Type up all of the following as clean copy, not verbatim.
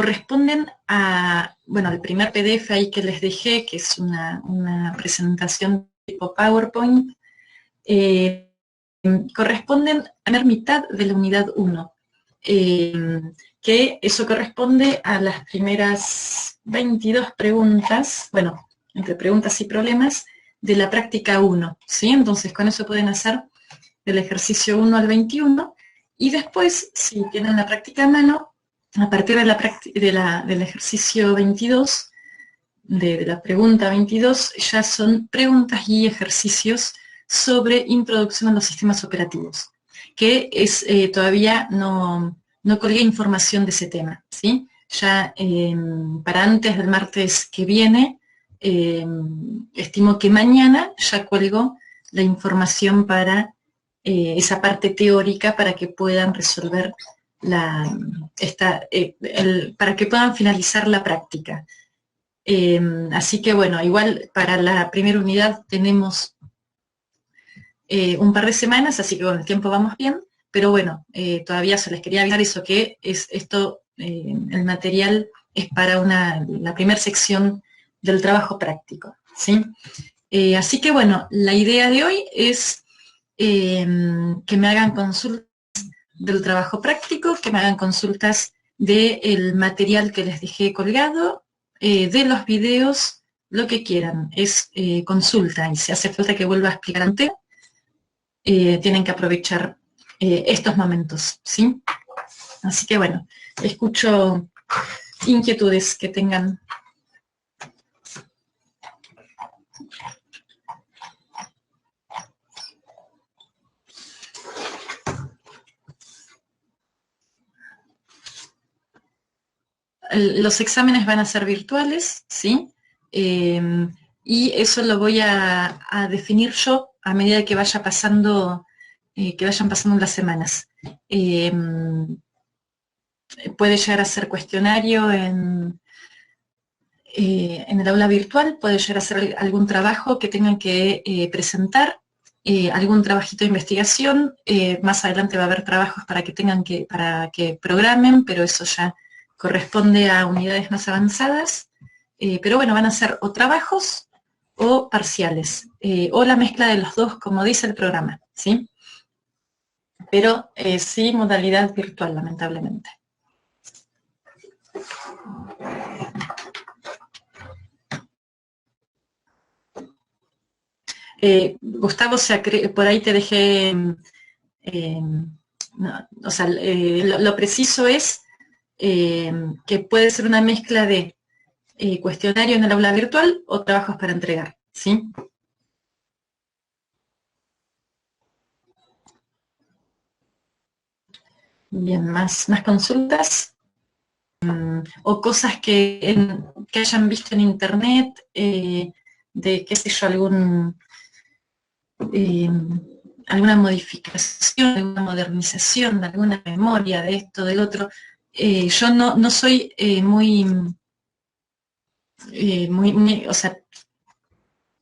corresponden a, bueno, el primer PDF ahí que les dejé, que es una presentación tipo PowerPoint, corresponden a la primera mitad de la unidad 1, que eso corresponde a las primeras 22 preguntas, bueno, entre preguntas y problemas, de la práctica 1, ¿sí? Entonces con eso pueden hacer del ejercicio 1 al 21, y después, si tienen la práctica a mano, a partir del ejercicio 22, de la pregunta 22, ya son preguntas y ejercicios sobre introducción a los sistemas operativos, que es todavía no colgué información de ese tema, ¿sí? Ya para antes del martes que viene, estimo que mañana ya cuelgo la información para esa parte teórica para que puedan resolver para que puedan finalizar la práctica. Así que bueno, igual para la primera unidad tenemos un par de semanas, así que con el tiempo vamos bien, pero bueno, todavía se les quería avisar eso, que es esto, el material es para la primera sección del trabajo práctico, ¿sí? Así que bueno, la idea de hoy es que me hagan consultas del trabajo práctico, que me hagan consultas del material que les dejé colgado, de los videos, lo que quieran, es consulta, y si hace falta que vuelva a explicar antes, tienen que aprovechar estos momentos, ¿sí? Así que bueno, escucho inquietudes que tengan. Los exámenes van a ser virtuales, ¿sí? Y eso lo voy a definir yo a medida que vayan pasando las semanas. Puede llegar a ser cuestionario en el aula virtual, puede llegar a ser algún trabajo que tengan que presentar, algún trabajito de investigación. Más adelante va a haber trabajos para que programen, pero eso ya corresponde a unidades más avanzadas. Pero bueno, van a ser o trabajos o parciales, o la mezcla de los dos, como dice el programa, ¿sí? Pero sí, modalidad virtual, lamentablemente. Gustavo, por ahí te dejé, no, o sea, lo preciso es que puede ser una mezcla de cuestionario en el aula virtual o trabajos para entregar, ¿sí? Bien, más consultas o cosas que hayan visto en internet, de, qué sé yo, alguna modificación, alguna modernización de alguna memoria, de esto, del otro. Yo no soy o sea,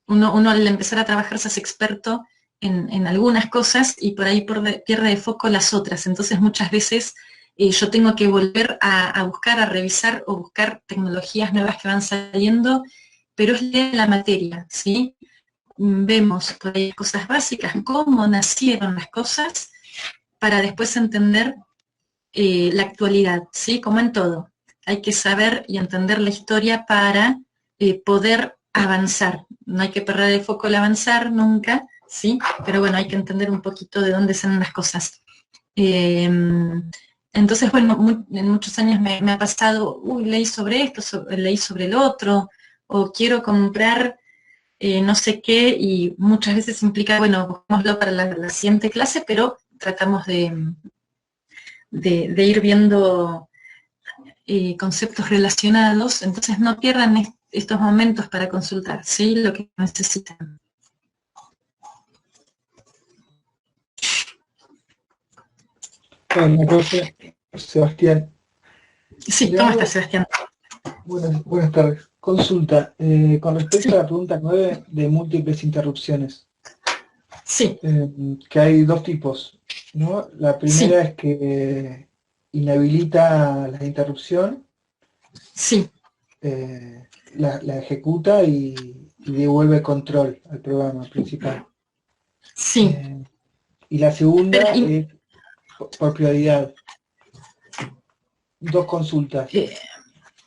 uno al empezar a trabajar se hace experto en algunas cosas y por ahí pierde de foco las otras. Entonces muchas veces yo tengo que volver a buscar, a revisar o buscar tecnologías nuevas que van saliendo, pero es la materia, ¿sí? Vemos por ahí cosas básicas, cómo nacieron las cosas, para después entender la actualidad, ¿sí? Como en todo. Hay que saber y entender la historia para poder avanzar. No hay que perder de foco el avanzar nunca, ¿sí? Pero bueno, hay que entender un poquito de dónde salen las cosas. Entonces, bueno, en muchos años me ha pasado, leí sobre esto, leí sobre el otro, o quiero comprar no sé qué, y muchas veces implica, bueno, busquémoslo para la siguiente clase, pero tratamos de ir viendo conceptos relacionados, entonces no pierdan estos momentos para consultar, ¿sí? Lo que necesitan. Bueno, profe, Sebastián. Sí, ¿cómo estás, Sebastián? Buenas tardes. Consulta, con respecto a la pregunta 9 de múltiples interrupciones. Sí. Que hay dos tipos, ¿no? La primera es que inhabilita la interrupción Sí, la ejecuta y devuelve control al programa principal. sí. Y la Pero, segunda es por prioridad. Dos consultas. sí.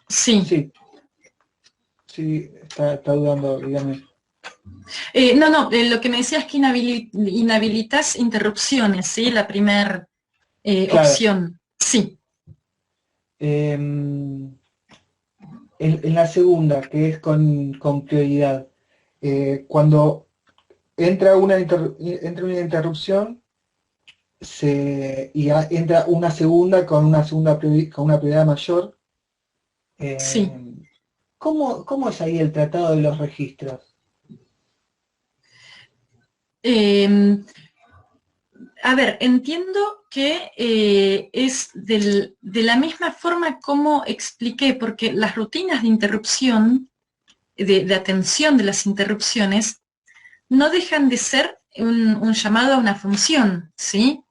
Sí, sí, está dudando, dígame. No, lo que me decías es que inhabilitas interrupciones, ¿sí? La primera Claro. opción. Sí, En la segunda, que es con prioridad, cuando entra una interrupción entra una segunda con con una prioridad mayor, sí. eh, ¿cómo es ahí el tratado de los registros? Eh, a ver, entiendo que es de la misma forma como expliqué, porque las rutinas de interrupción, de atención de las interrupciones, no dejan de ser un llamado a una función, ¿sí?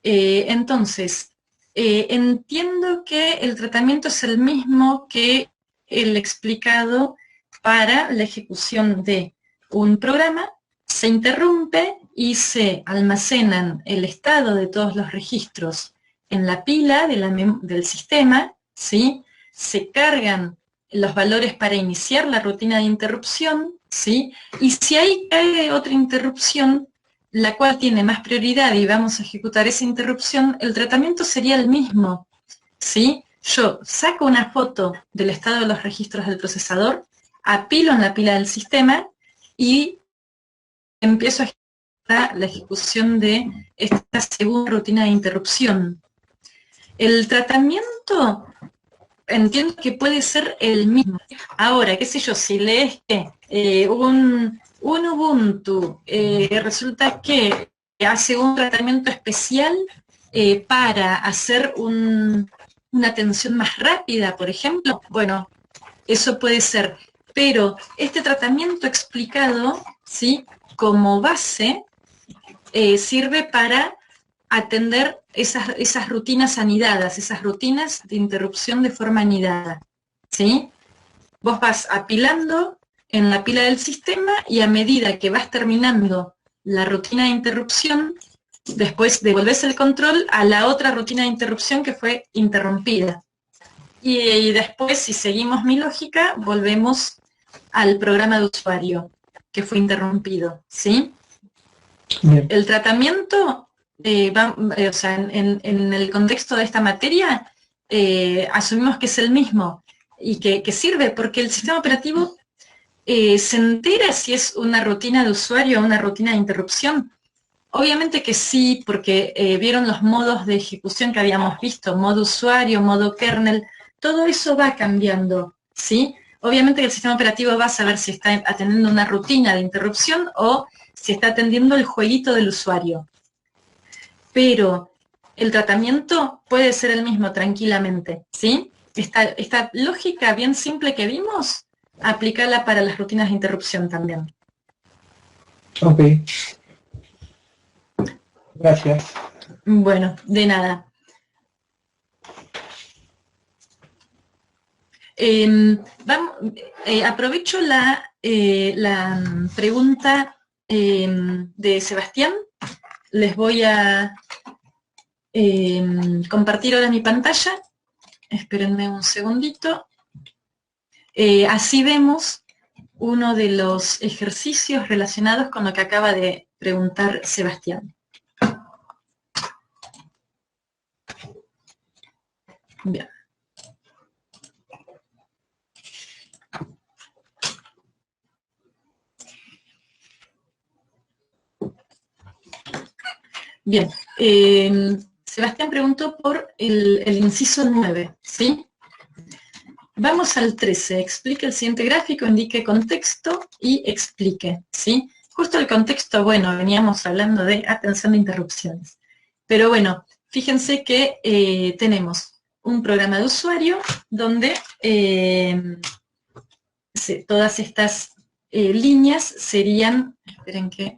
Entonces, entiendo que el tratamiento es el mismo que el explicado para la ejecución de un programa, se interrumpe y se almacenan el estado de todos los registros en la pila del sistema, ¿sí? Se cargan los valores para iniciar la rutina de interrupción, ¿sí? Y si ahí cae otra interrupción, la cual tiene más prioridad y vamos a ejecutar esa interrupción, el tratamiento sería el mismo, ¿sí? Yo saco una foto del estado de los registros del procesador, apilo en la pila del sistema y empiezo a ejecutar la ejecución de esta segunda rutina de interrupción. El tratamiento entiendo que puede ser el mismo. Ahora, qué sé yo, si lees que un Ubuntu resulta que hace un tratamiento especial para hacer una atención más rápida, por ejemplo, bueno, eso puede ser. Pero este tratamiento explicado, ¿sí? Como base, sirve para atender esas rutinas anidadas, esas rutinas de interrupción de forma anidada, ¿sí? Vos vas apilando en la pila del sistema y a medida que vas terminando la rutina de interrupción, después devolvés el control a la otra rutina de interrupción que fue interrumpida. Y después, si seguimos mi lógica, volvemos al programa de usuario que fue interrumpido, ¿sí? Bien. El tratamiento, o sea, en el contexto de esta materia, asumimos que es el mismo y que sirve porque el sistema operativo se entera si es una rutina de usuario o una rutina de interrupción. Obviamente que sí, porque vieron los modos de ejecución que habíamos visto, modo usuario, modo kernel, todo eso va cambiando, ¿sí? Obviamente que el sistema operativo va a saber si está atendiendo una rutina de interrupción o si está atendiendo el jueguito del usuario. Pero el tratamiento puede ser el mismo tranquilamente, ¿sí? Esta lógica bien simple que vimos, aplicarla para las rutinas de interrupción también. Ok. Gracias. Bueno, de nada. Aprovecho la pregunta de Sebastián. Les voy a compartir ahora mi pantalla. Espérenme un segundito. Así vemos uno de los ejercicios relacionados con lo que acaba de preguntar Sebastián. Bien. Bien, Sebastián preguntó por el inciso 9, ¿sí? Vamos al 13, explique el siguiente gráfico, indique contexto y explique, ¿sí? Justo el contexto, bueno, veníamos hablando de atención de interrupciones. Pero bueno, fíjense que tenemos un programa de usuario donde todas estas líneas serían, esperen que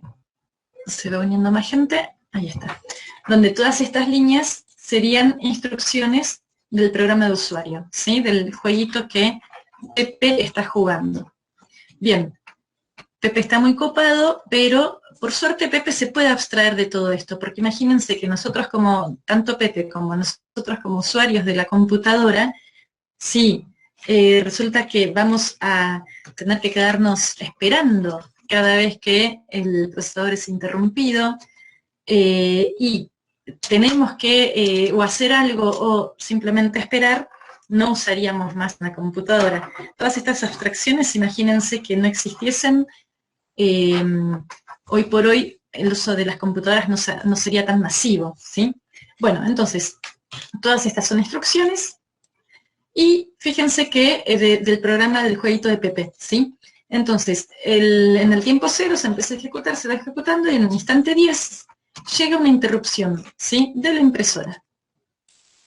se va uniendo más gente, ahí está, donde todas estas líneas serían instrucciones del programa de usuario, ¿sí? Del jueguito que Pepe está jugando. Bien, Pepe está muy copado, pero por suerte Pepe se puede abstraer de todo esto, porque imagínense que nosotros como, tanto Pepe como nosotros como usuarios de la computadora, sí, resulta que vamos a tener que quedarnos esperando cada vez que el procesador es interrumpido, y tenemos que o hacer algo o simplemente esperar, no usaríamos más una computadora. Todas estas abstracciones, imagínense que no existiesen, hoy por hoy el uso de las computadoras no sería tan masivo, ¿sí? Bueno, entonces, todas estas son instrucciones, y fíjense que del programa del jueguito de Pepe, ¿sí? Entonces, en el tiempo 0 se empieza a ejecutar, se va ejecutando, y en el instante 10 llega una interrupción, ¿sí? De la impresora.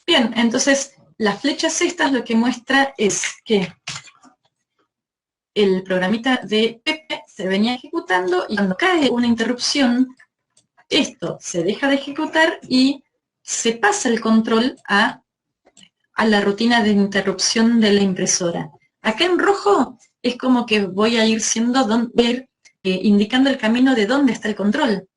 Bien, entonces, las flechas estas lo que muestra es que el programita de Pepe se venía ejecutando, y cuando cae una interrupción, esto se deja de ejecutar y se pasa el control a la rutina de interrupción de la impresora. Acá en rojo es como que voy a ir indicando el camino de dónde está el control.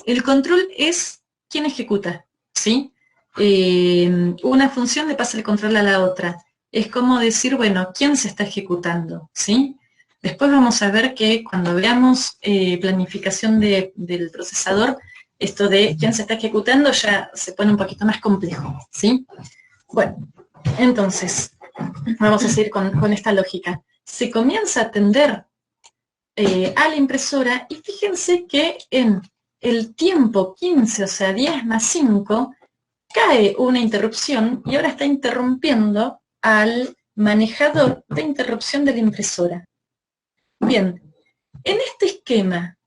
El control es quién ejecuta, ¿sí? Una función le pasa el control a la otra. Es como decir, bueno, ¿quién se está ejecutando? ¿Sí? Después vamos a ver que cuando veamos planificación del procesador, esto de quién se está ejecutando ya se pone un poquito más complejo, ¿sí? Bueno, entonces, vamos a seguir con esta lógica. Se comienza a atender a la impresora, y fíjense que en el tiempo 15, o sea, 10 más 5, cae una interrupción y ahora está interrumpiendo al manejador de interrupción de la impresora. Bien, en este esquema,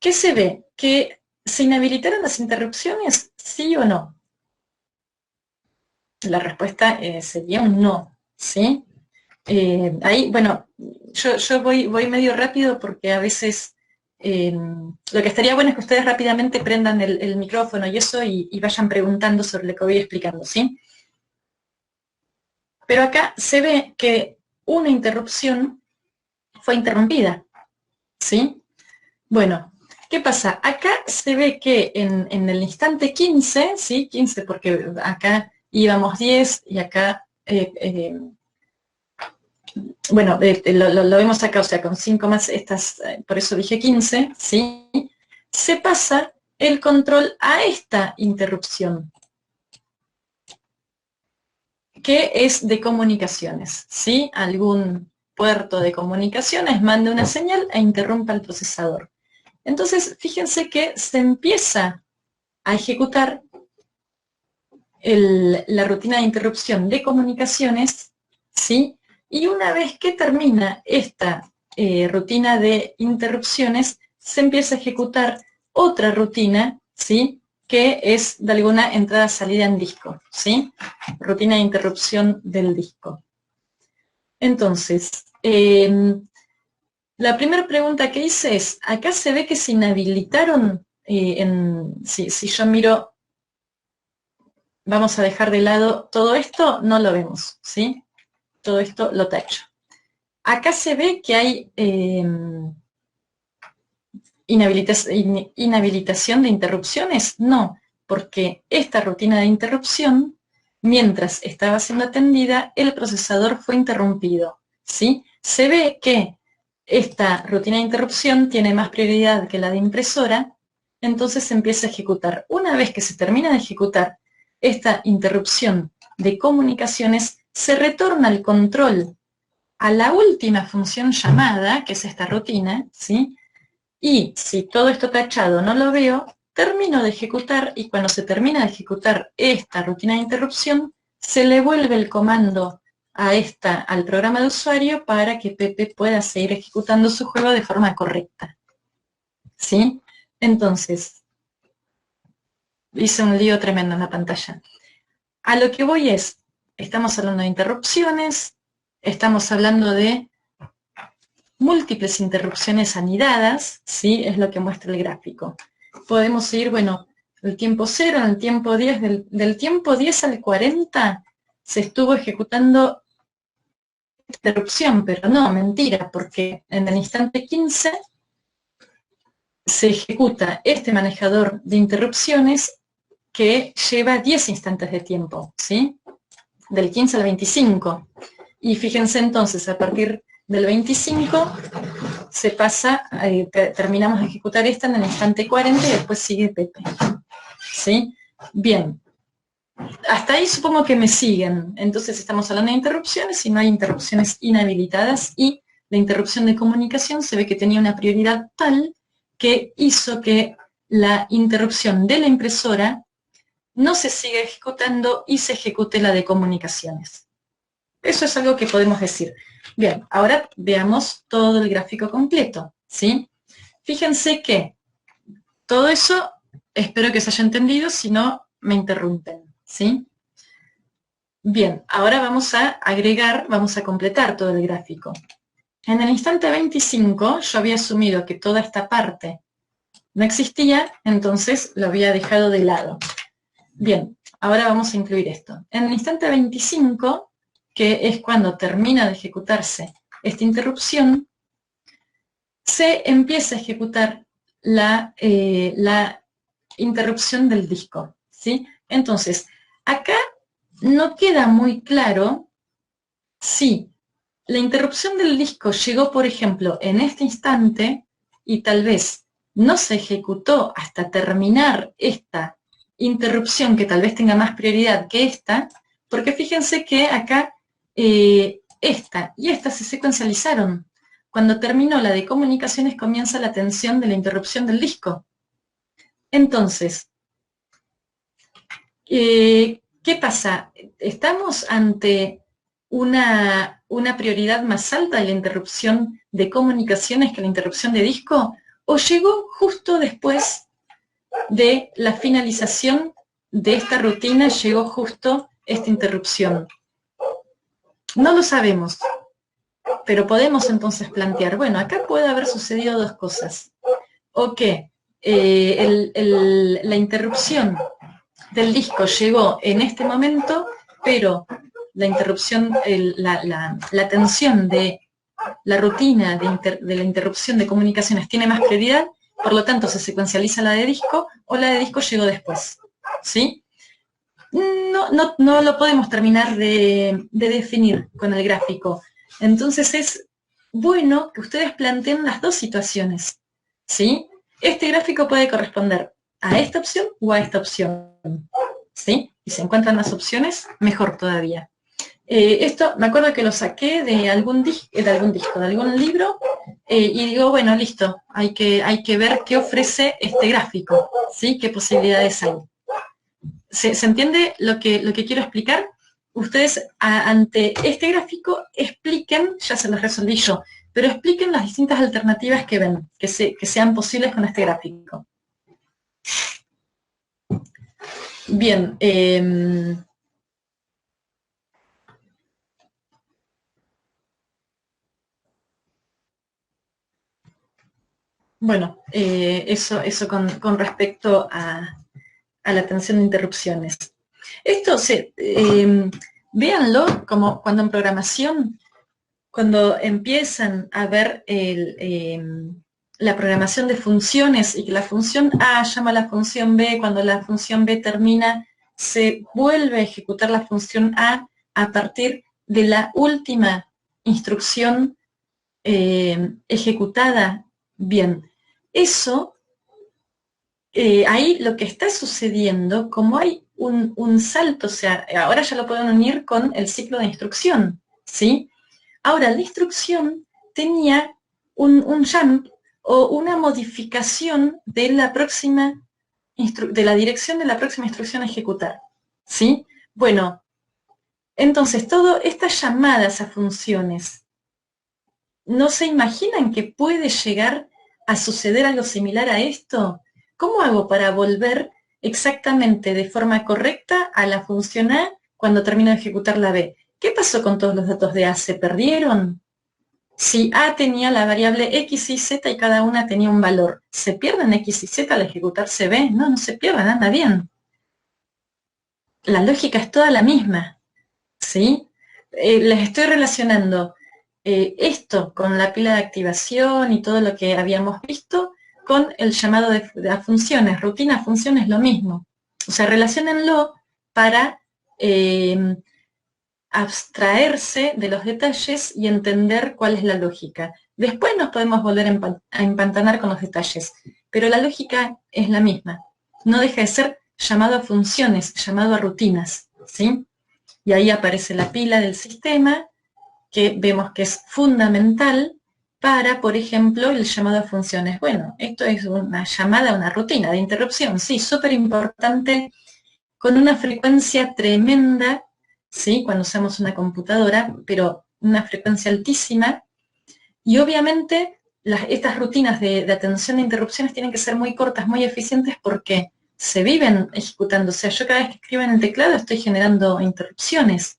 ¿qué se ve? ¿Que se inhabilitaron las interrupciones? ¿Sí o no? La respuesta sería un no, ¿sí? Ahí, bueno, yo voy medio rápido porque a veces lo que estaría bueno es que ustedes rápidamente prendan el micrófono y eso y vayan preguntando sobre lo que voy explicando, ¿sí? Pero acá se ve que una interrupción fue interrumpida, ¿sí? Bueno, ¿qué pasa? Acá se ve que en el instante 15, ¿sí? 15 porque acá íbamos 10 y acá... bueno, lo vemos acá, o sea, con 5 más estas, por eso dije 15, ¿sí? Se pasa el control a esta interrupción, que es de comunicaciones, ¿sí? Algún puerto de comunicaciones manda una señal e interrumpa el procesador. Entonces, fíjense que se empieza a ejecutar la rutina de interrupción de comunicaciones, ¿sí? Y una vez que termina esta rutina de interrupciones, se empieza a ejecutar otra rutina, ¿sí? Que es de alguna entrada-salida en disco, ¿sí? Rutina de interrupción del disco. Entonces, la primera pregunta que hice es, acá se ve que se inhabilitaron, si yo miro, vamos a dejar de lado todo esto, no lo vemos, ¿sí? Todo esto lo tacho. Acá se ve que hay inhabilitación de interrupciones. No, porque esta rutina de interrupción, mientras estaba siendo atendida, el procesador fue interrumpido, ¿sí? Se ve que esta rutina de interrupción tiene más prioridad que la de impresora, entonces se empieza a ejecutar. Una vez que se termina de ejecutar esta interrupción de comunicaciones, se retorna el control a la última función llamada, que es esta rutina, ¿sí? Y si todo esto tachado no lo veo, termino de ejecutar, y cuando se termina de ejecutar esta rutina de interrupción, se le vuelve el comando al programa de usuario para que Pepe pueda seguir ejecutando su juego de forma correcta, ¿sí? Entonces, hice un lío tremendo en la pantalla. A lo que voy es, estamos hablando de interrupciones, estamos hablando de múltiples interrupciones anidadas, ¿sí? Es lo que muestra el gráfico. Podemos ir, bueno, el tiempo 0, en el tiempo 10, del tiempo 10 al 40 se estuvo ejecutando interrupción, pero no, mentira, porque en el instante 15 se ejecuta este manejador de interrupciones que lleva 10 instantes de tiempo, ¿sí? Del 15 al 25. Y fíjense entonces, a partir del 25 se pasa, terminamos de ejecutar esta en el instante 40 y después sigue Pepe. ¿Sí? Bien. Hasta ahí supongo que me siguen. Entonces estamos hablando de interrupciones y no hay interrupciones inhabilitadas y la interrupción de comunicación se ve que tenía una prioridad tal que hizo que la interrupción de la impresora no se siga ejecutando y se ejecute la de comunicaciones. Eso es algo que podemos decir. Bien, ahora veamos todo el gráfico completo, ¿sí? Fíjense que todo eso, espero que se haya entendido, si no, me interrumpen, ¿sí? Bien, ahora vamos a agregar, vamos a completar todo el gráfico. En el instante 25, yo había asumido que toda esta parte no existía, entonces lo había dejado de lado. Bien, ahora vamos a incluir esto. En el instante 25, que es cuando termina de ejecutarse esta interrupción, se empieza a ejecutar la interrupción del disco, ¿sí? Entonces, acá no queda muy claro si la interrupción del disco llegó, por ejemplo, en este instante y tal vez no se ejecutó hasta terminar esta interrupción que tal vez tenga más prioridad que esta, porque fíjense que acá esta y esta se secuencializaron. Cuando terminó la de comunicaciones comienza la atención de la interrupción del disco. Entonces, ¿qué pasa? ¿Estamos ante una prioridad más alta de la interrupción de comunicaciones que la interrupción de disco? ¿O llegó justo después de la finalización de esta rutina, llegó justo esta interrupción? No lo sabemos, pero podemos entonces plantear, bueno, acá puede haber sucedido dos cosas. O que la interrupción del disco llegó en este momento, pero la interrupción, la tensión de la rutina de la interrupción de comunicaciones tiene más prioridad, por lo tanto se secuencializa la de disco, o la de disco llegó después, ¿sí? No lo podemos terminar de definir con el gráfico. Entonces es bueno que ustedes planteen las dos situaciones, ¿sí? Este gráfico puede corresponder a esta opción o a esta opción, ¿sí? Y se encuentran las opciones, mejor todavía. Esto me acuerdo que lo saqué de algún disco, de algún libro, y digo, bueno, listo, hay que ver qué ofrece este gráfico, ¿sí? ¿Qué posibilidades hay? ¿Se entiende lo que quiero explicar? Ustedes ante este gráfico expliquen, ya se los resolví yo, pero expliquen las distintas alternativas que ven, que sean posibles con este gráfico. Bien. Bueno, eso con respecto a la atención de interrupciones. Esto véanlo como cuando en programación, cuando empiezan a ver la programación de funciones y que la función A llama a la función B, cuando la función B termina, se vuelve a ejecutar la función A partir de la última instrucción ejecutada. Bien, eso, ahí lo que está sucediendo, como hay un salto, o sea, ahora ya lo pueden unir con el ciclo de instrucción, ¿sí? Ahora, la instrucción tenía un jump o una modificación de la próxima, de la dirección de la próxima instrucción a ejecutar, ¿sí? Bueno, entonces, todas estas llamadas a funciones, ¿no se imaginan que puede llegar a suceder algo similar a esto? ¿Cómo hago para volver exactamente de forma correcta a la función A cuando termino de ejecutar la B? ¿Qué pasó con todos los datos de A? ¿Se perdieron? Si A tenía la variable X y Z y cada una tenía un valor, ¿se pierden X y Z al ejecutarse B? No, no se pierden, anda bien. La lógica es toda la misma, ¿sí? Les estoy relacionando esto con la pila de activación y todo lo que habíamos visto con el llamado de a funciones, rutina, funciones, lo mismo. O sea, relaciónenlo para abstraerse de los detalles y entender cuál es la lógica. Después nos podemos volver a empantanar con los detalles, pero la lógica es la misma. No deja de ser llamado a funciones, llamado a rutinas, ¿sí? Y ahí aparece la pila del sistema, que vemos que es fundamental para, por ejemplo, el llamado a funciones. Bueno, esto es una llamada a una rutina de interrupción, sí, súper importante, con una frecuencia tremenda, ¿sí? Cuando usamos una computadora, pero una frecuencia altísima, y obviamente estas rutinas de atención a interrupciones tienen que ser muy cortas, muy eficientes, porque se viven ejecutando. O sea, yo cada vez que escribo en el teclado estoy generando interrupciones.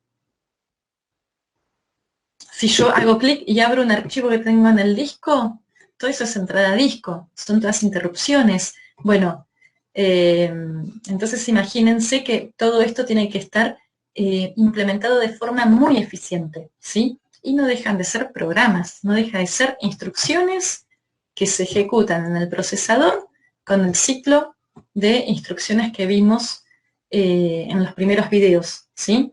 Si yo hago clic y abro un archivo que tengo en el disco, todo eso es entrada a disco, son todas interrupciones. Bueno, entonces imagínense que todo esto tiene que estar implementado de forma muy eficiente, ¿sí? Y no dejan de ser programas, no deja de ser instrucciones que se ejecutan en el procesador con el ciclo de instrucciones que vimos en los primeros videos, ¿sí?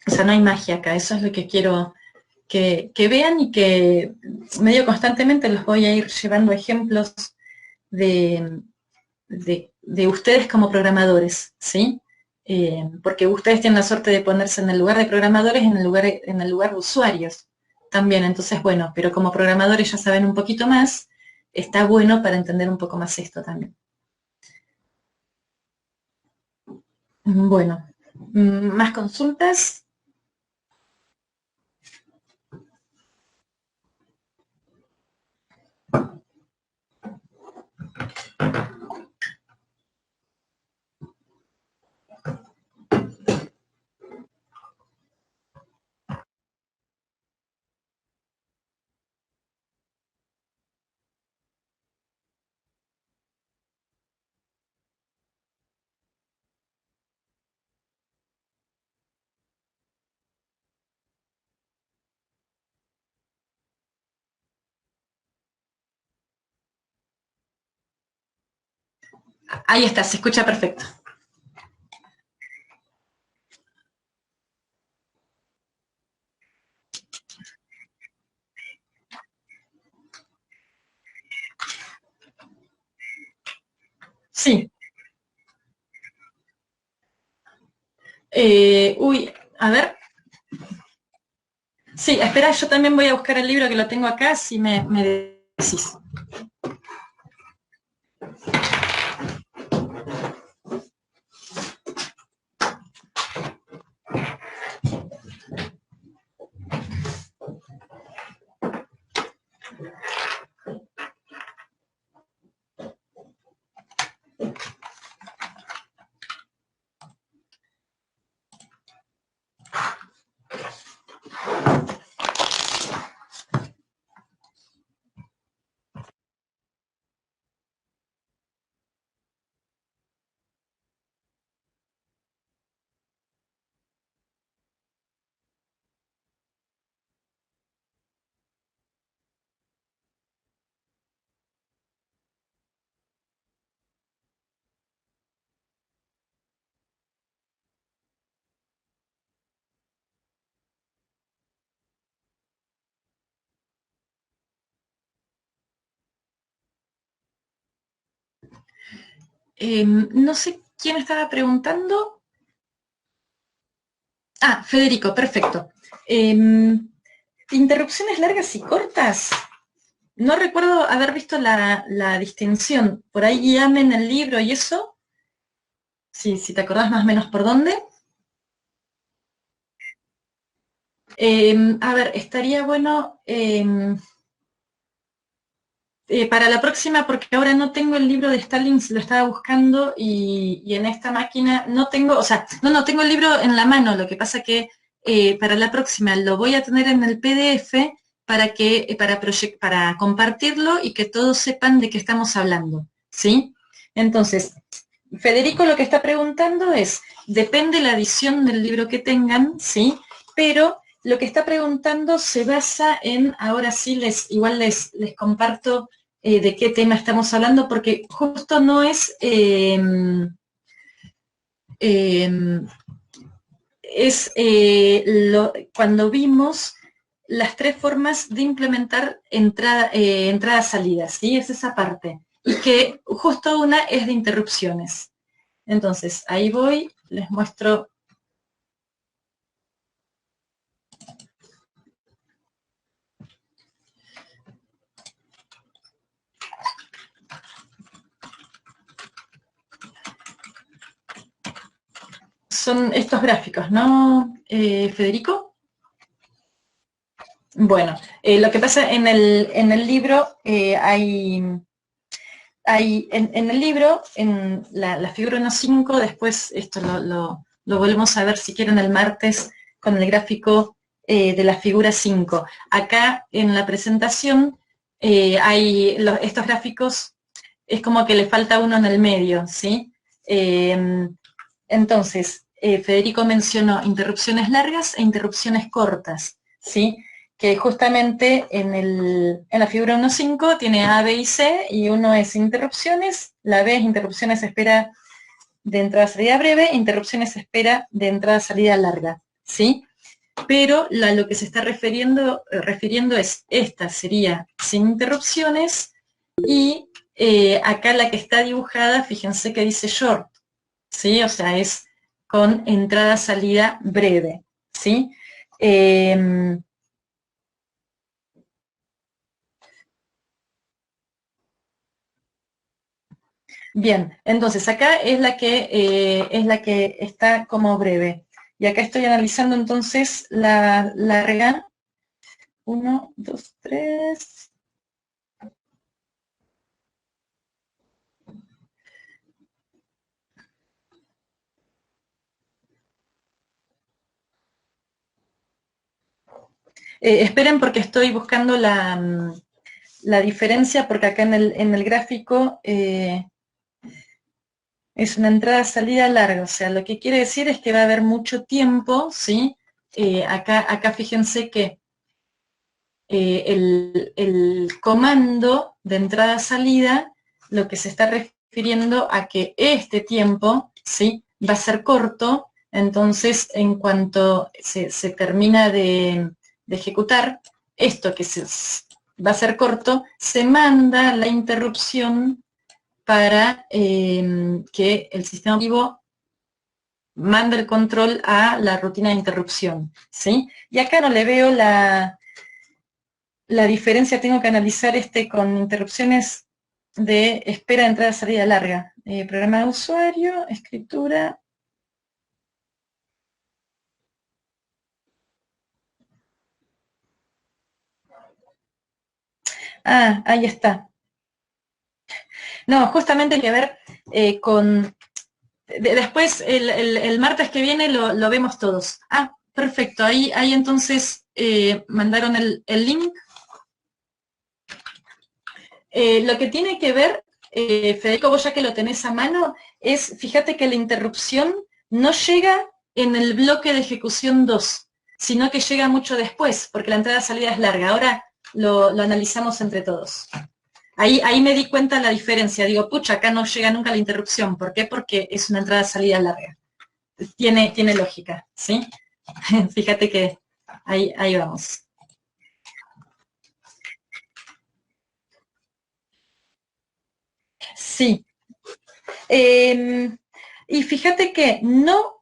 O sea, no hay magia acá, eso es lo que quiero que vean y que medio constantemente los voy a ir llevando ejemplos de, de ustedes como programadores, ¿sí? Porque ustedes tienen la suerte de ponerse en el lugar de programadores, en el lugar de usuarios también. Entonces, bueno, pero como programadores ya saben un poquito más, está bueno para entender un poco más esto también. Bueno, ¿más consultas? Ahí está, se escucha perfecto. Sí. Uy, a ver. Sí, espera, yo también voy a buscar el libro que lo tengo acá, si me decís. No sé quién estaba preguntando. Ah, Federico, perfecto. Interrupciones largas y cortas. No recuerdo haber visto la distinción. Por ahí guíame en el libro y eso. Sí, si te acordás más o menos por dónde. A ver, estaría bueno para la próxima, porque ahora no tengo el libro de Stalin, lo estaba buscando y en esta máquina no tengo, o sea, no tengo el libro en la mano, lo que pasa que para la próxima lo voy a tener en el PDF para compartirlo y que todos sepan de qué estamos hablando, ¿sí? Entonces, Federico lo que está preguntando es, depende la edición del libro que tengan, ¿sí? Pero lo que está preguntando se basa en, ahora sí, igual les comparto de qué tema estamos hablando, porque justo no es... cuando vimos las 3 formas de implementar entradas-salidas, ¿sí? Es esa parte. Y que justo una es de interrupciones. Entonces, ahí voy, les muestro. Son estos gráficos, ¿no, Federico? Bueno, lo que pasa en el libro en el libro, en la figura 1.5, después esto lo volvemos a ver si quieren el martes con el gráfico de la figura 5. Acá en la presentación hay estos gráficos, es como que le falta uno en el medio, ¿sí? Entonces, Federico mencionó interrupciones largas e interrupciones cortas, ¿sí? Que justamente en la figura 1.5 tiene A, B y C, y uno es interrupciones, la B es interrupciones espera de entrada-salida breve, interrupciones espera de entrada-salida larga, ¿sí? Pero lo que se está refiriendo es, esta sería sin interrupciones, y acá la que está dibujada, fíjense que dice short, ¿sí? O sea, es con entrada-salida breve, ¿sí? Bien, entonces acá es la que está como breve. Y acá estoy analizando entonces la larga. 1, 2, 3. Esperen porque estoy buscando la diferencia, porque acá en el gráfico es una entrada-salida larga. O sea, lo que quiere decir es que va a haber mucho tiempo, ¿sí? Acá fíjense que el comando de entrada-salida, lo que se está refiriendo a que este tiempo, ¿sí? Va a ser corto. Entonces, en cuanto se termina de ejecutar, esto que va a ser corto, se manda la interrupción para que el sistema operativo mande el control a la rutina de interrupción, ¿sí? Y acá no le veo la diferencia, tengo que analizar con interrupciones de espera, entrada, salida larga. Programa de usuario, escritura. Ah, ahí está. No, justamente tiene que ver con... después, el martes que viene lo vemos todos. Ah, perfecto. Ahí entonces mandaron el link. Lo que tiene que ver, Federico, vos ya que lo tenés a mano, es, fíjate que la interrupción no llega en el bloque de ejecución 2, sino que llega mucho después, porque la entrada-salida es larga. Ahora lo analizamos entre todos. Ahí me di cuenta de la diferencia. Digo, pucha, acá no llega nunca la interrupción. ¿Por qué? Porque es una entrada-salida larga. Tiene lógica, ¿sí? Fíjate que ahí vamos. Sí. Y fíjate que no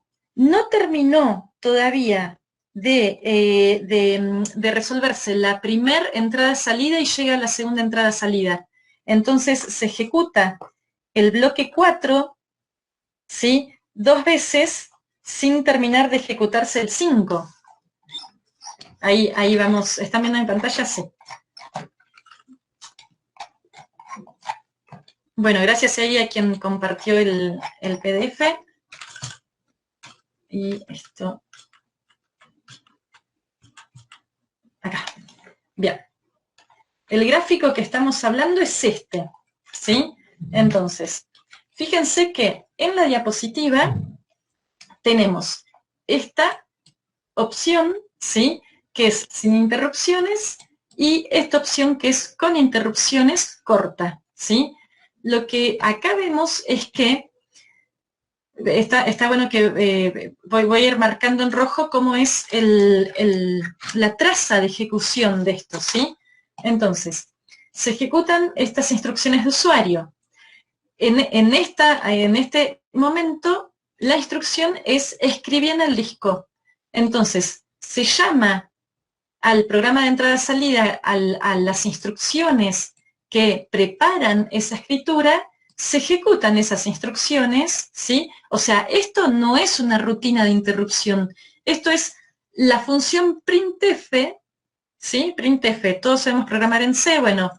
terminó todavía de resolverse la primera entrada-salida y llega a la segunda entrada-salida. Entonces se ejecuta el bloque 4, ¿sí? 2 veces sin terminar de ejecutarse el 5. Ahí vamos. ¿Están viendo en pantalla? Sí. Bueno, gracias a ella quien compartió el PDF. Y esto. Bien. El gráfico que estamos hablando es este, ¿sí? Entonces, fíjense que en la diapositiva tenemos esta opción, ¿sí? Que es sin interrupciones, y esta opción que es con interrupciones corta, ¿sí? Lo que acá vemos es que está bueno que voy a ir marcando en rojo cómo es la traza de ejecución de esto, ¿sí? Entonces, se ejecutan estas instrucciones de usuario. En este momento, la instrucción es escribir en el disco. Entonces, se llama al programa de entrada-salida, a las instrucciones que preparan esa escritura, se ejecutan esas instrucciones, ¿sí? O sea, esto no es una rutina de interrupción, esto es la función printf, ¿sí? Printf, todos sabemos programar en C, bueno,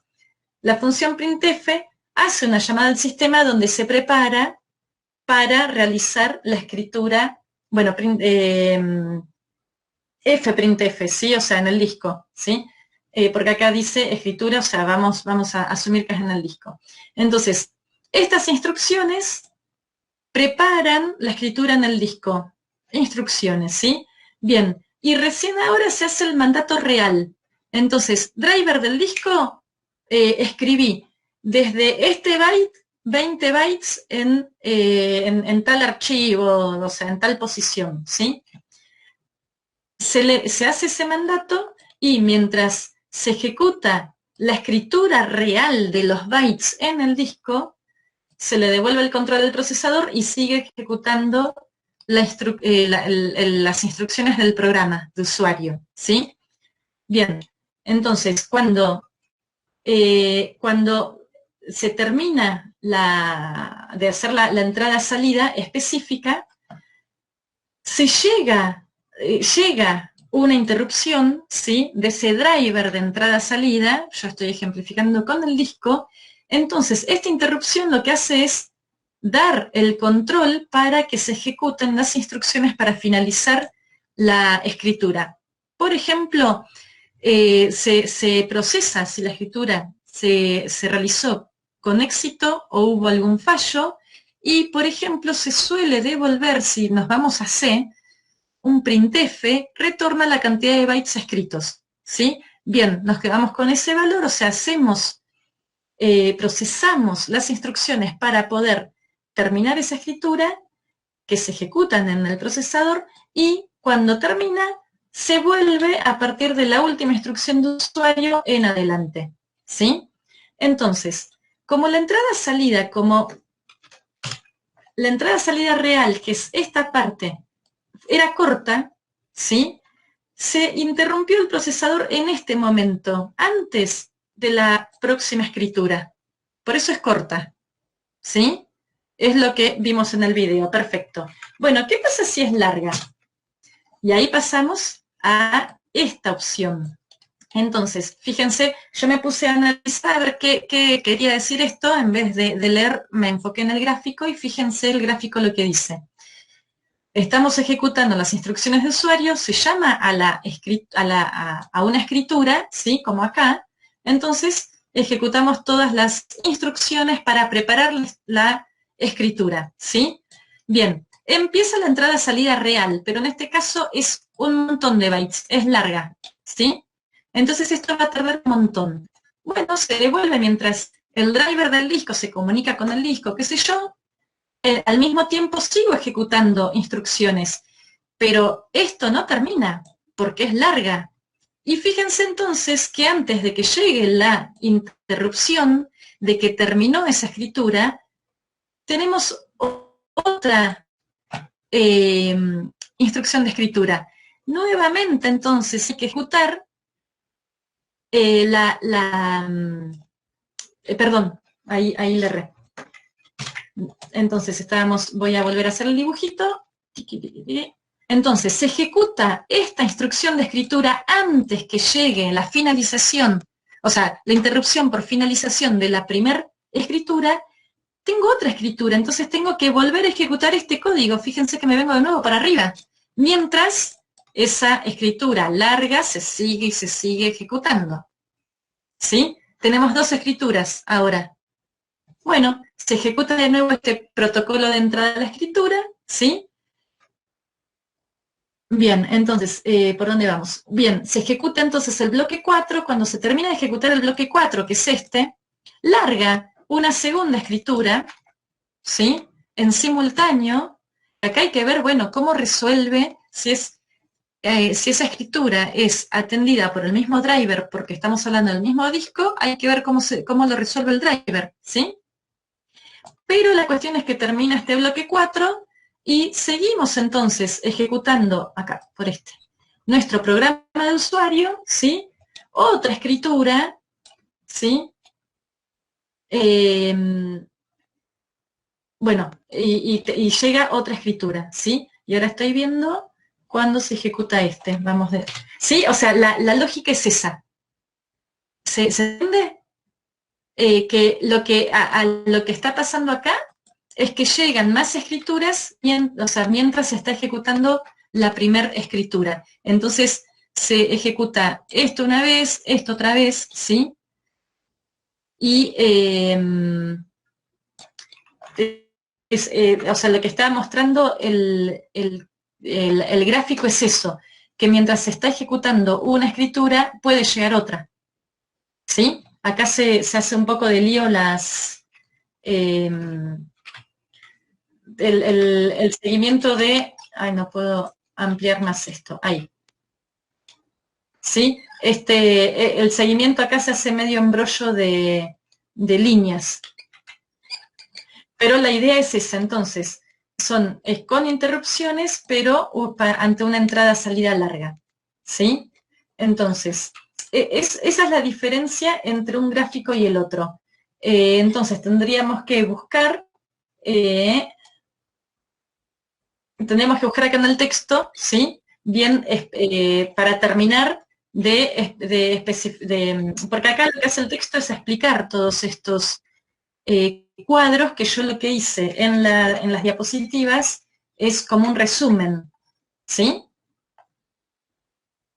la función printf hace una llamada al sistema donde se prepara para realizar la escritura, bueno, fprintf, ¿sí? O sea, en el disco, ¿sí? Porque acá dice escritura, o sea, vamos a asumir que es en el disco. Entonces, estas instrucciones preparan la escritura en el disco. Instrucciones, ¿sí? Bien, y recién ahora se hace el mandato real. Entonces, driver del disco, escribí desde este byte, 20 bytes en tal archivo, o sea, en tal posición, ¿sí? Se hace ese mandato y mientras se ejecuta la escritura real de los bytes en el disco, se le devuelve el control del procesador y sigue ejecutando las instrucciones del programa de usuario, ¿sí? Bien, entonces cuando se termina de hacer la entrada-salida específica, se llega una interrupción, ¿sí? De ese driver de entrada-salida, yo estoy ejemplificando con el disco, entonces esta interrupción lo que hace es dar el control para que se ejecuten las instrucciones para finalizar la escritura. Por ejemplo, se procesa si la escritura se realizó con éxito o hubo algún fallo, y por ejemplo se suele devolver, si nos vamos a C, un printf retorna la cantidad de bytes escritos, ¿sí? Bien, nos quedamos con ese valor, o sea, procesamos las instrucciones para poder terminar esa escritura, que se ejecutan en el procesador, y cuando termina, se vuelve a partir de la última instrucción de usuario en adelante, ¿sí? Entonces, como la entrada-salida real, que es esta parte, era corta, ¿sí? Se interrumpió el procesador en este momento, antes de la próxima escritura. Por eso es corta, ¿sí? Es lo que vimos en el video, perfecto. Bueno, ¿qué pasa si es larga? Y ahí pasamos a esta opción. Entonces, fíjense, yo me puse a analizar a ver qué quería decir esto, en vez de leer, me enfoqué en el gráfico, y fíjense el gráfico lo que dice. Estamos ejecutando las instrucciones de usuario, se llama a una escritura, ¿sí? Como acá. Entonces, ejecutamos todas las instrucciones para preparar la escritura, ¿sí? Bien, empieza la entrada-salida real, pero en este caso es un montón de bytes, es larga, ¿sí? Entonces esto va a tardar un montón. Bueno, se devuelve mientras el driver del disco se comunica con el disco, qué sé yo. Al mismo tiempo sigo ejecutando instrucciones, pero esto no termina porque es larga. Y fíjense entonces que antes de que llegue la interrupción de que terminó esa escritura, tenemos otra instrucción de escritura. Nuevamente entonces hay que ejecutar perdón, ahí le erré. Entonces voy a volver a hacer el dibujito. Entonces se ejecuta esta instrucción de escritura antes que llegue la finalización, o sea, la interrupción por finalización de la primera escritura. Tengo otra escritura, entonces tengo que volver a ejecutar este código. Fíjense que me vengo de nuevo para arriba. Mientras esa escritura larga se sigue y se sigue ejecutando, ¿sí? Tenemos dos escrituras ahora. Bueno, se ejecuta de nuevo este protocolo de entrada a la escritura, ¿sí? Bien, entonces, ¿por dónde vamos? Bien, se ejecuta entonces el bloque 4, cuando se termina de ejecutar el bloque 4, que es este, larga una segunda escritura, ¿sí? En simultáneo, acá hay que ver, bueno, cómo resuelve, si esa escritura es atendida por el mismo driver, porque estamos hablando del mismo disco, hay que ver cómo lo resuelve el driver, ¿sí? Pero la cuestión es que termina este bloque 4 y seguimos entonces ejecutando acá, por nuestro programa de usuario, ¿sí? Otra escritura, ¿sí? Bueno, y llega otra escritura, ¿sí? Y ahora estoy viendo cuándo se ejecuta Vamos de... ¿Sí? O sea, la lógica es esa. ¿Se entiende? Que a lo que está pasando acá es que llegan más escrituras, o sea, mientras se está ejecutando la primera escritura. Entonces, se ejecuta esto una vez, esto otra vez, ¿sí? Y, o sea, lo que está mostrando el gráfico es eso, que mientras se está ejecutando una escritura, puede llegar otra, ¿sí? Acá se hace un poco de lío el seguimiento de... Ay, no puedo ampliar más esto. Ahí. ¿Sí? El seguimiento acá se hace medio embrollo de líneas. Pero la idea es esa, entonces. Es con interrupciones, pero ante una entrada-salida larga. ¿Sí? Entonces, esa es la diferencia entre un gráfico y el otro. Entonces, tendríamos que buscar... tenemos que buscar acá en el texto, ¿sí? Bien, para terminar porque acá lo que hace el texto es explicar todos estos cuadros, que yo lo que hice en las diapositivas es como un resumen, ¿sí?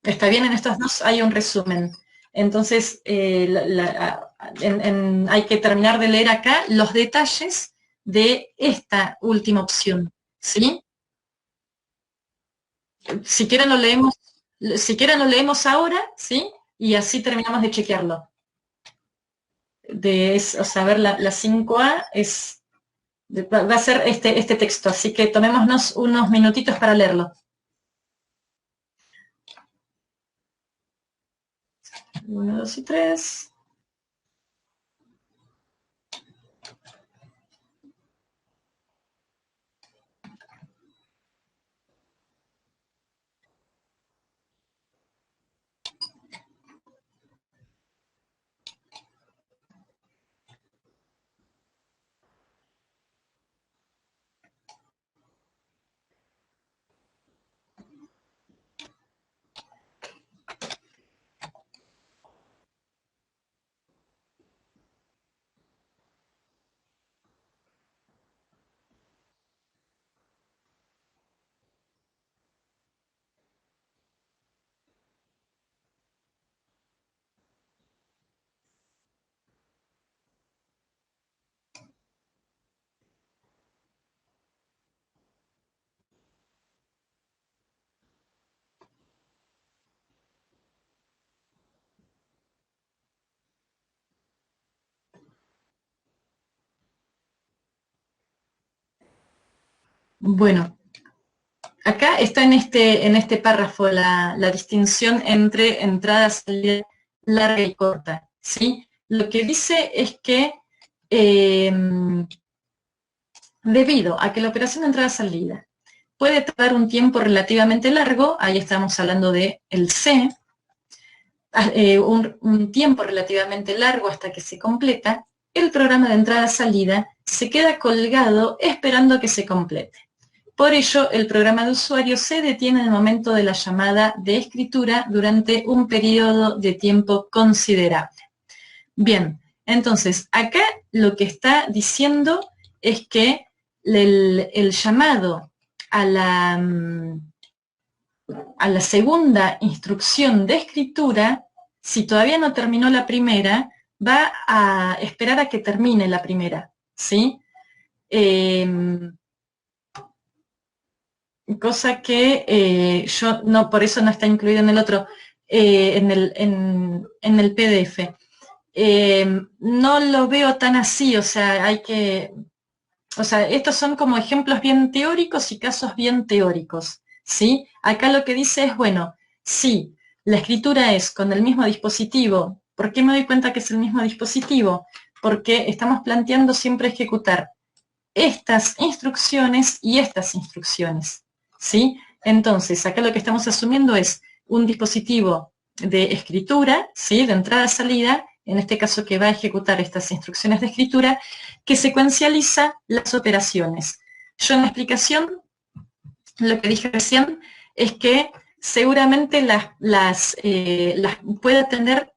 Está bien, en estos dos hay un resumen. Entonces, hay que terminar de leer acá los detalles de esta última opción, ¿sí? Si quieren lo leemos ahora, ¿sí? Y así terminamos de chequearlo. O sea, ver la 5A va a ser este texto, así que tomémonos unos minutitos para leerlo. 1, 2 y 3. Bueno, acá está en este párrafo la distinción entre entrada, salida larga y corta, ¿sí? Lo que dice es que debido a que la operación de entrada-salida puede tardar un tiempo relativamente largo, ahí estamos hablando de el C, un tiempo relativamente largo hasta que se completa, el programa de entrada-salida se queda colgado esperando que se complete. Por ello, el programa de usuario se detiene en el momento de la llamada de escritura durante un periodo de tiempo considerable. Bien, entonces, acá lo que está diciendo es que el llamado a la segunda instrucción de escritura, si todavía no terminó la primera, va a esperar a que termine la primera, ¿sí? Cosa que yo no, por eso no está incluido en el otro, en el PDF. No lo veo tan así, o sea, estos son como ejemplos bien teóricos y casos bien teóricos, ¿sí? Acá lo que dice es, bueno, sí, la escritura es con el mismo dispositivo. ¿Por qué me doy cuenta que es el mismo dispositivo? Porque estamos planteando siempre ejecutar estas instrucciones y estas instrucciones, ¿sí? Entonces, acá lo que estamos asumiendo es un dispositivo de escritura, ¿sí? De entrada-salida, en este caso que va a ejecutar estas instrucciones de escritura, que secuencializa las operaciones. Yo en la explicación, lo que dije recién, es que seguramente las puede atender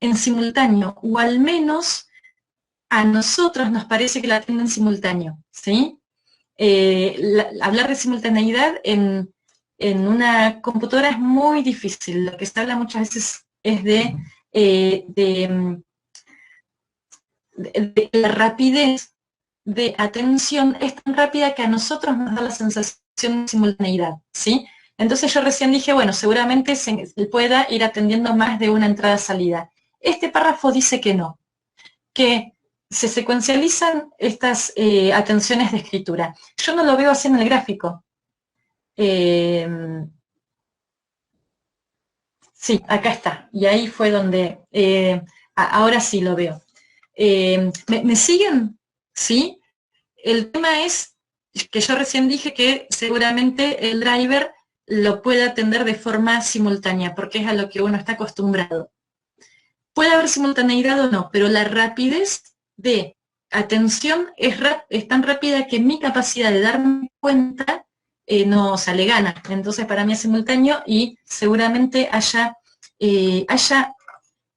en simultáneo, o al menos a nosotros nos parece que la atienden en simultáneo, ¿sí? Hablar de simultaneidad en una computadora es muy difícil. Lo que se habla muchas veces es de la rapidez de atención. Es tan rápida que a nosotros nos da la sensación de simultaneidad, ¿sí? Entonces yo recién dije, bueno, seguramente se pueda ir atendiendo más de una entrada-salida. Este párrafo dice que no, que se secuencializan estas atenciones de escritura. Yo no lo veo así en el gráfico. Sí, acá está. Y ahí fue donde, ahora sí lo veo. ¿Me siguen? ¿Sí? El tema es que yo recién dije que seguramente el driver lo puede atender de forma simultánea, porque es a lo que uno está acostumbrado. Puede haber simultaneidad o no, pero la rapidez de atención es tan rápida que mi capacidad de darme cuenta no, o sea, le gana. Entonces para mí es simultáneo y seguramente haya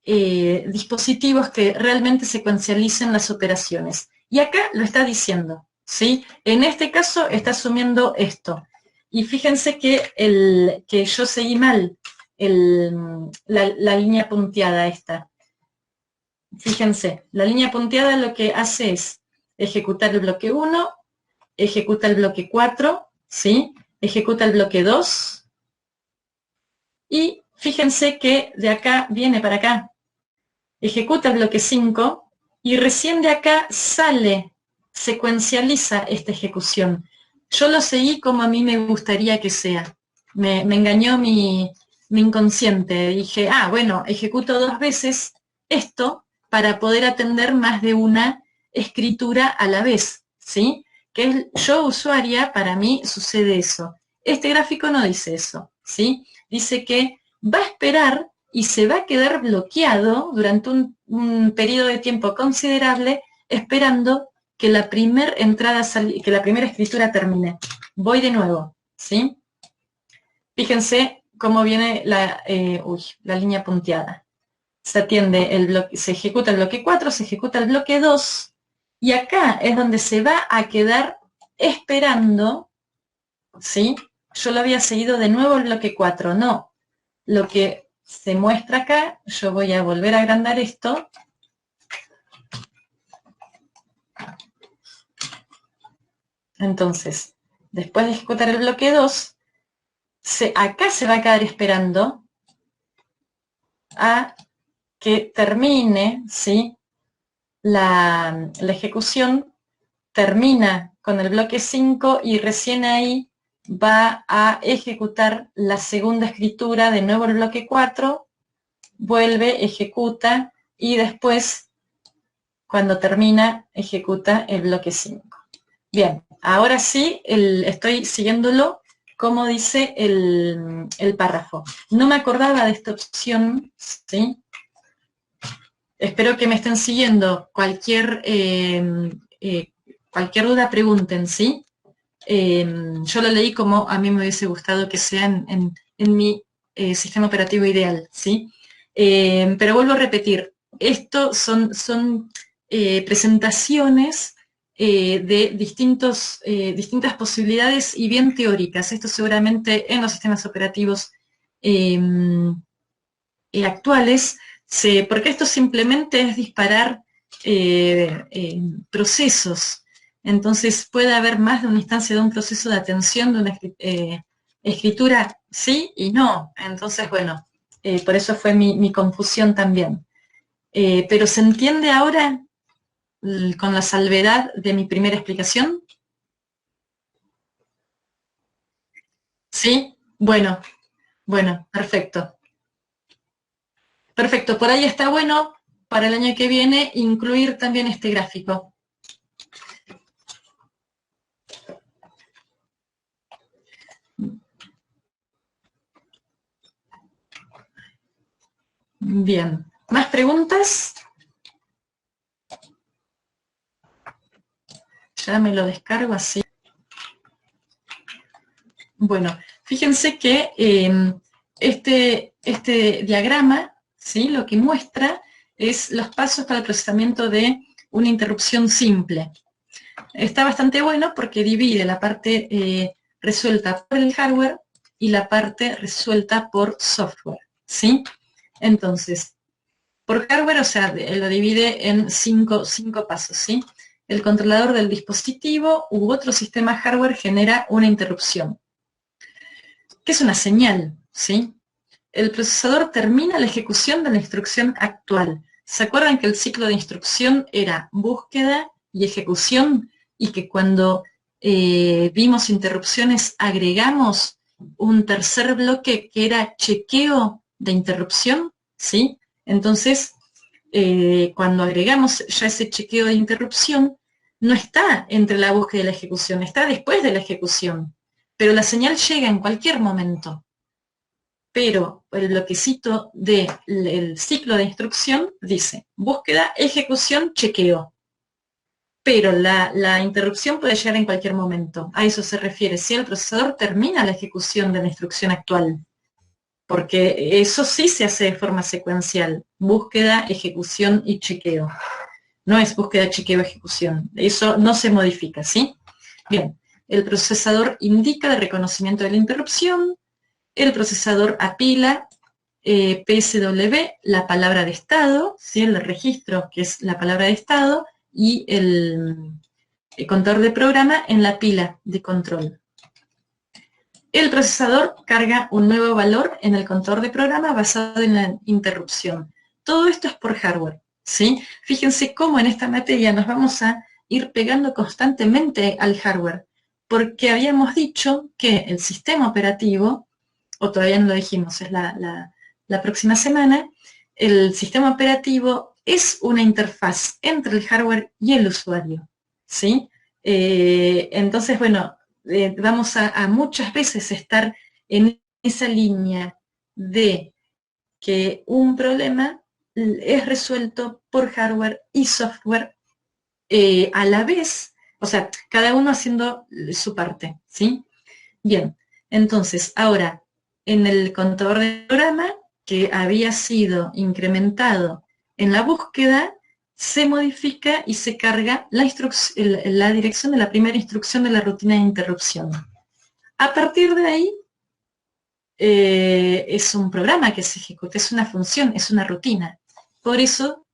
dispositivos que realmente secuencialicen las operaciones. Y acá lo está diciendo, ¿sí? En este caso está asumiendo esto. Y fíjense que yo seguí mal la línea punteada esta. Fíjense, la línea punteada lo que hace es ejecutar el bloque 1, ejecuta el bloque 4, ¿sí? Ejecuta el bloque 2, y fíjense que de acá viene para acá, ejecuta el bloque 5, y recién de acá sale, secuencializa esta ejecución. Yo lo seguí como a mí me gustaría que sea. Me engañó mi inconsciente. Dije, bueno, ejecuto 2 veces esto para poder atender más de una escritura a la vez, ¿sí? Que yo, usuaria, para mí sucede eso. Este gráfico no dice eso, ¿sí? Dice que va a esperar y se va a quedar bloqueado durante un periodo de tiempo considerable esperando que la primera escritura termine. Voy de nuevo, ¿sí? Fíjense cómo viene la línea punteada. Se ejecuta el bloque 4, se ejecuta el bloque 2, y acá es donde se va a quedar esperando, ¿sí? Yo lo había seguido de nuevo el bloque 4, no. Lo que se muestra acá, yo voy a volver a agrandar esto. Entonces, después de ejecutar el bloque 2, acá se va a quedar esperando a que termine, ¿sí? La ejecución termina con el bloque 5 y recién ahí va a ejecutar la segunda escritura, de nuevo el bloque 4, vuelve, ejecuta y después, cuando termina, ejecuta el bloque 5. Bien, ahora sí estoy siguiéndolo como dice el párrafo. No me acordaba de esta opción, ¿sí? Espero que me estén siguiendo. Cualquier duda pregunten, ¿sí? Yo lo leí como a mí me hubiese gustado que sea en mi sistema operativo ideal, ¿sí? Pero vuelvo a repetir, esto son presentaciones de distintas posibilidades y bien teóricas. Esto seguramente en los sistemas operativos actuales, porque esto simplemente es disparar procesos. Entonces puede haber más de una instancia de un proceso de atención de una escritura, sí y no. Entonces, bueno, por eso fue mi confusión también. Pero ¿se entiende ahora con la salvedad de mi primera explicación? ¿Sí? Bueno, perfecto. Perfecto, por ahí está bueno para el año que viene incluir también este gráfico. Bien, ¿más preguntas? Ya me lo descargo así. Bueno, fíjense que este diagrama, ¿sí?, lo que muestra es los pasos para el procesamiento de una interrupción simple. Está bastante bueno porque divide la parte resuelta por el hardware y la parte resuelta por software, ¿sí? Entonces, por hardware, o sea, lo divide en cinco pasos, ¿sí? El controlador del dispositivo u otro sistema hardware genera una interrupción, que es una señal, ¿sí? El procesador termina la ejecución de la instrucción actual. ¿Se acuerdan que el ciclo de instrucción era búsqueda y ejecución? Y que cuando vimos interrupciones agregamos un tercer bloque que era chequeo de interrupción, ¿sí? Entonces, cuando agregamos ya ese chequeo de interrupción, no está entre la búsqueda y la ejecución, está después de la ejecución. Pero la señal llega en cualquier momento. Pero el bloquecito del ciclo de instrucción dice búsqueda, ejecución, chequeo. Pero la interrupción puede llegar en cualquier momento. A eso se refiere si el procesador termina la ejecución de la instrucción actual. Porque eso sí se hace de forma secuencial. Búsqueda, ejecución y chequeo. No es búsqueda, chequeo, ejecución. Eso no se modifica, ¿sí? Bien, el procesador indica el reconocimiento de la interrupción. El procesador apila PSW, la palabra de estado, ¿sí?, el registro, que es la palabra de estado, y el contador de programa en la pila de control. El procesador carga un nuevo valor en el contador de programa basado en la interrupción. Todo esto es por hardware, ¿sí? Fíjense cómo en esta materia nos vamos a ir pegando constantemente al hardware, porque habíamos dicho que el sistema operativo, o todavía no lo dijimos, es la próxima semana, el sistema operativo es una interfaz entre el hardware y el usuario, ¿sí? Entonces, bueno, vamos a muchas veces estar en esa línea de que un problema es resuelto por hardware y software a la vez, o sea, cada uno haciendo su parte, ¿sí? Bien, entonces, ahora, en el contador de programa, que había sido incrementado en la búsqueda, se modifica y se carga la dirección de la primera instrucción de la rutina de interrupción. A partir de ahí, es un programa que se ejecuta, es una función, es una rutina. Por eso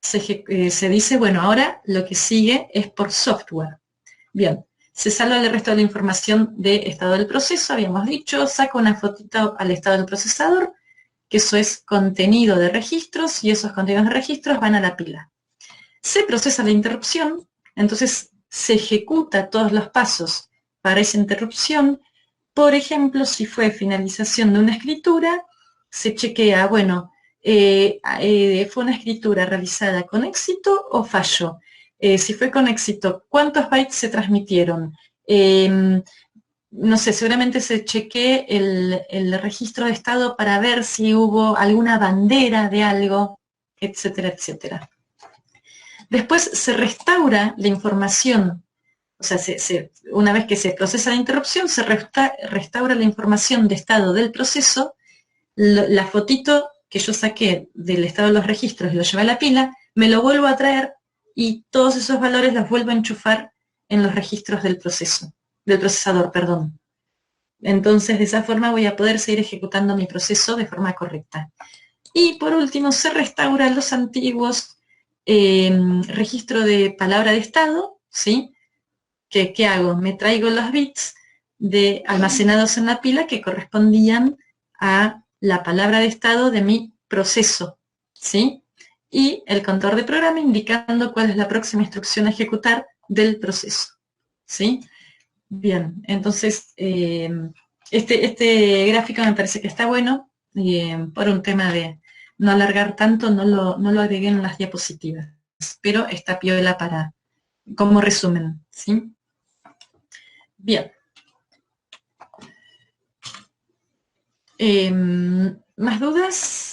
se dice, bueno, ahora lo que sigue es por software. Bien, se salva el resto de la información de estado del proceso, habíamos dicho, saca una fotito al estado del procesador, que eso es contenido de registros, y esos contenidos de registros van a la pila. Se procesa la interrupción, entonces se ejecuta todos los pasos para esa interrupción. Por ejemplo, si fue finalización de una escritura, se chequea, bueno, ¿fue una escritura realizada con éxito o fallo? Si fue con éxito, ¿cuántos bytes se transmitieron? No sé, seguramente se chequee el registro de estado para ver si hubo alguna bandera de algo, etcétera, etcétera. Después se restaura la información, o sea, una vez que se procesa la interrupción, se restaura la información de estado del proceso. La fotito que yo saqué del estado de los registros y lo llevé a la pila, me lo vuelvo a traer y todos esos valores los vuelvo a enchufar en los registros del procesador, perdón. Entonces, de esa forma voy a poder seguir ejecutando mi proceso de forma correcta. Y por último, se restauran los antiguos registros de palabra de estado, ¿sí? ¿Qué hago? Me traigo los bits almacenados en la pila que correspondían a la palabra de estado de mi proceso, ¿sí? Y el contador de programa indicando cuál es la próxima instrucción a ejecutar del proceso, ¿sí? Bien, entonces este gráfico me parece que está bueno, por un tema de no alargar tanto, no lo agregué en las diapositivas, pero está piola como resumen, ¿sí? Bien. ¿Más dudas?